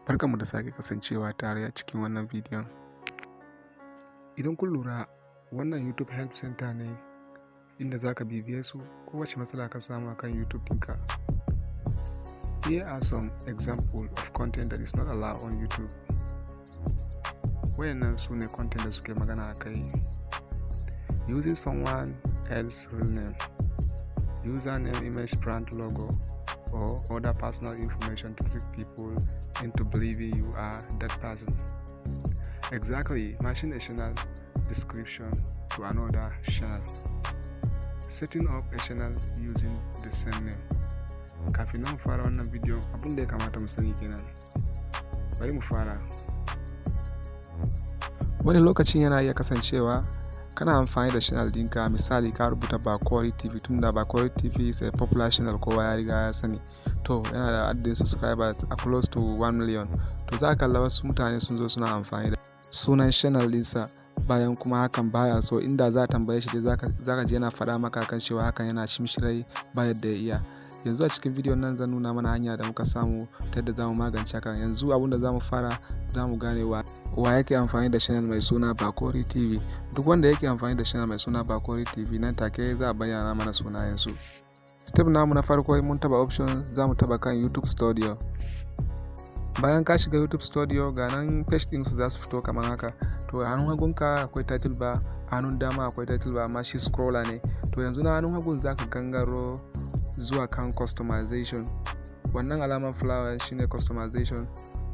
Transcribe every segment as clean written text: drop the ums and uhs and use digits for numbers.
Barkanmu da sake kasancewa tare a cikin wannan bidiyon. Idan kun lura, wannan YouTube Help Center ne inda za ka bibiye su kowace matsala ka samu akan YouTube ɗinka. Here are some examples of content that is not allowed on YouTube. Wayannan su ne content da suke magana a kai. Using someone else's real name, username, image, brand logo, or other personal information to trick people into believing you are that person. Exactly, matching a channel description to another channel. Setting up a channel using the same name. Kafin nan fara wannan bidiyon, abin da ya kamata mu sani kenan. Bari mu fara. Wani lokacin yana iya kasancewa kana amfani da channel dinka, misali ka rubuta Bakori TV, tunda Bakori TV is a popular channel kowa ya riga ya sani. To yana da adadin subscribers a close to 1 million. To za ka kalla wasu mutane sun zo suna amfani da sunan channel ɗinsa, bayan kuma hakan baya so. Inda za a tambaye shi dai za ka je yana faɗa maka kan cewa hakan yana cimshirai ba yadda ya iya. Yanzu a cikin bidiyon nan zan nuna mana hanya da muka samu ta yadda za mu magance hakan. Yanzu abinda za mu fara, za mu gane wa yake amfani da channel mai suna Bakori TV. Duk wanda yake amfani da channel mai suna Bakori TV nan take za a bayyana mana sunayensu. Step namu na farko, mun taba option, za mu taba kan YouTube Studio. Bayan ka shiga YouTube Studio, ga nan page din su za su fito kamar haka. To a hannun hagunka akwai title bar, a hannun dama akwai title bar, amma shi scroller ne. To yanzu na hannun hagun za ka gangaro zuwa kan customization. Wannan alamar flower shine customization.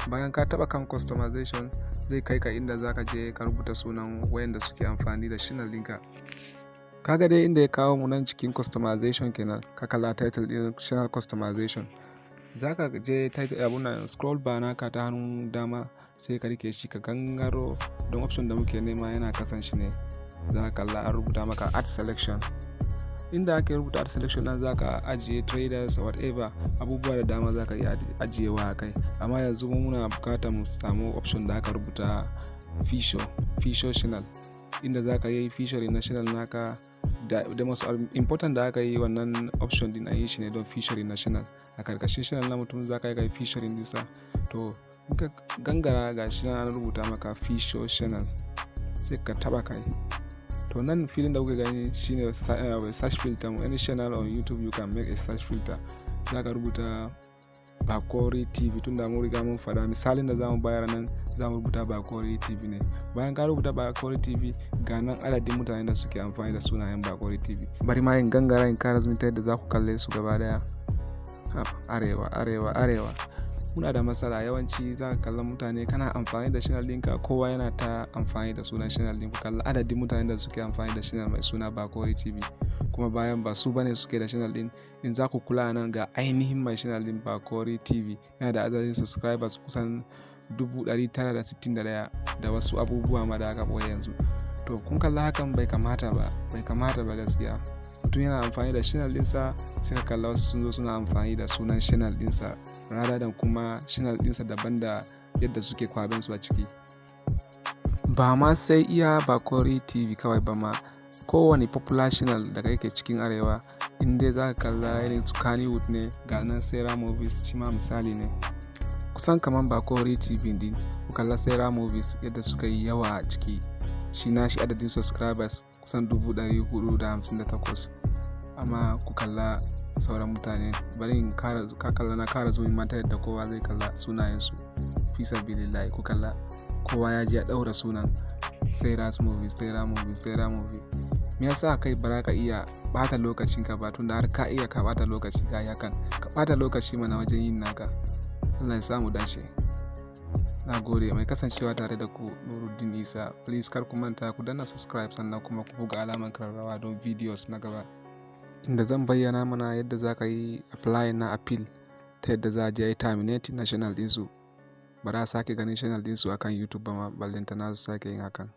Bayan ka taba kan customization, zai kai ka inda za ka je ka rubuta sunan wayanda suke amfani da channel ɗinka. Kaga dai inda ya kawo mu nan cikin customization kenan, ka kalla title din channel customization. Za ka je title abun nan scroll bar naka ta hannun dama, sai ka rike shi ka gangaro don option da muke nema yana kasan shi ne. Za ka kalla an rubuta maka add selection. Inda ake rubuta add selection nan za ka ajiye traders whatever, abubuwa da dama za ka iya ajiyewa a kai. Amma yanzu muna bukatar mu samu option da aka rubuta feature channel, inda za ka yi featuring na channel naka. The most important da aka yi wannan option din a yi shi ne don featuring na channel. A karkashin channel na mutum za ka yi featuring dinsa. To in ka gangara ga shi na rubuta maka feature channel, sai ka taba kai. To nan filin da kuka gani shine search filter. Any channel on YouTube you can make a search filter. Za ka rubuta Bakori TV, tunda mun riga mun faɗa misalin da zamu bayar nan, zamu rubuta Bakori TV ne. Bayan ka rubuta Bakori TV, ga nan adadin mutanen da suke amfani da sunayen Bakori TV. Bari ma in gangara in kara zumunta yadda za ku kalle su gaba daya. Arewa. Muna da matsala, yawanci za ka kalla mutane kana amfani da channel ɗinka, kowa yana ta amfani da sunan channel ɗin. Ku kalla adadin mutanen da suke amfani da channel mai suna Bakori TV, kuma bayan ba su bane suke da channel ɗin. In za ku kula nan ga ainihin mai channel ɗin Bakori TV, yana da adadin subscribers kusan 961 da wasu abubuwa ma da aka boye yanzu. To kun kalla hakan bai kamata ba gaskiya. Mutum yana amfani da channel ɗinsa, sai ka kalla wasu sun zo suna amfani da sunan channel ɗinsa, rather than kuma channel ɗinsa daban da yadda suke kwaben su a ciki. Ba ma sai iya Bakori TV kawai ba ma, kowane popular channel da yake cikin arewa, inda za ka kalla irin su Kannywood ne, ga nan Sera Movies shi ma misali ne. Kusan kamar Bakori TV din, ku kalla Sera Movies yadda suka yi yawa a ciki. Shi na shi adadin subscribers kusan 458. Amma ku kalla sauran mutane, bari in kara zuwa mata yadda kowa zai kalla sunayensu. Fi sabilillahi, ku kalla kowa ya ji ya daura sunan Sera Movies. Me yasa kai ba ka iya bata lokacin ka ba, tunda har ka iya ka bata lokaci ga yakan ka bata lokaci mana wajen yin naka. Allah ya samu dace. Na gode mai kasancewa tare da ku, Nuruddin Isa. Please kar ku manta ku danna subscribe, sannan kuma ku buga alamar kararrawa don videos na gaba, inda zan bayyana mana yadda za ka yi apply na appeal, ta yadda za a je terminate na channel ɗinsu. Ba za a sake ganin channel ɗinsu akan YouTube ba ma, ballantana su sake yin hakan.